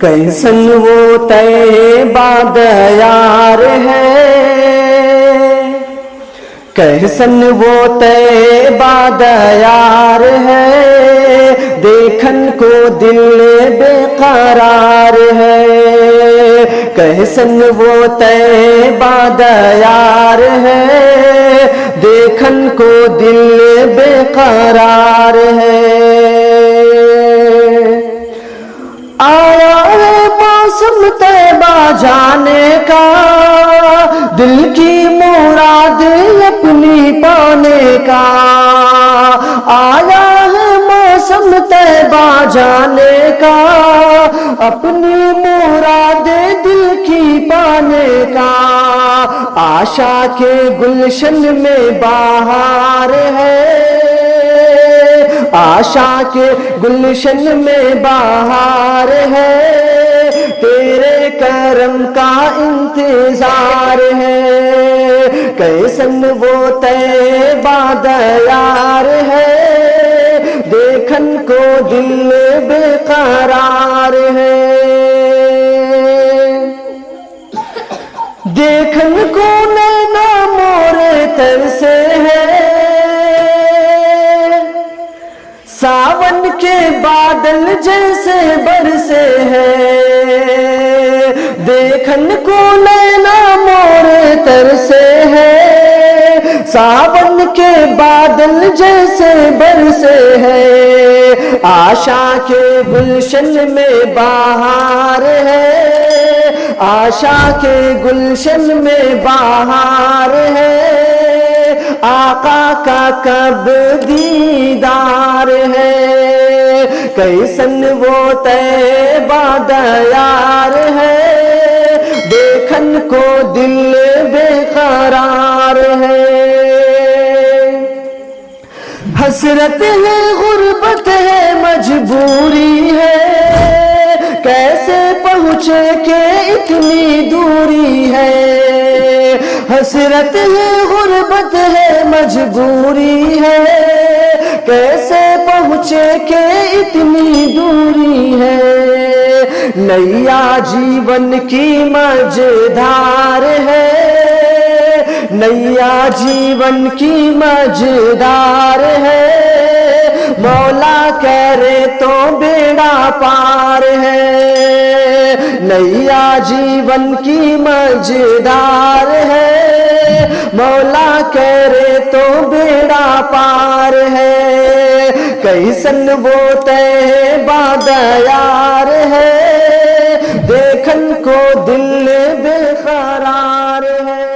کیسن وہ طیبہ دیار ہے، کیسن وہ طیبہ دیار ہے، دیکھن کو دل بے قرار ہے۔ کیسن وہ طیبہ دیار ہے، دیکھن کو دل بے قرار ہے۔ آیا ہے موسم طیبہ جانے کا، دل کی مراد اپنی پانے کا۔ آیا ہے موسم طیبہ جانے کا، اپنی مراد دل کی پانے کا۔ آشا کے گلشن میں بہار ہے، آشا کے گلشن میں بہار ہے، تیرے کرم کا انتظار ہے۔ کیسن وہ طیبہ دیار ہے، دیکھن کو دل بے قرار ہے۔ دیکھن کو نینا مورے ترسے ہے، ساون کے بادل جیسے برسے ہیں۔ دیکھن کو نینا مورے ترسے ہیں، ساون کے بادل جیسے برسے ہیں۔ آشا کے گلشن میں بہار ہے، آشا کے گلشن میں بہار ہے، آقا کا کب دیدار ہے۔ کیسن وہ طیبہ دیار ہے، دیکھن کو دل بے قرار ہے۔ حسرت ہے، غربت ہے، مجبوری ہے، کیسے پہنچے کہ اتنی دوری ہے۔ حسرت ہے، غربت ہے، مجبوری ہے، کیسے پہنچے کہ اتنی دوری ہے۔ نیا جیون کی مجدھار ہے، نیا جیون کی مجدھار ہے، مولا کرے تو بیڑا پار ہے۔ نیا جیون کی مجدھار ہے، مولا کرے تو بیڑا پار ہے۔ کیسن وہ طیبہ دیار ہے، دیکھن کو دل بے قرار ہے۔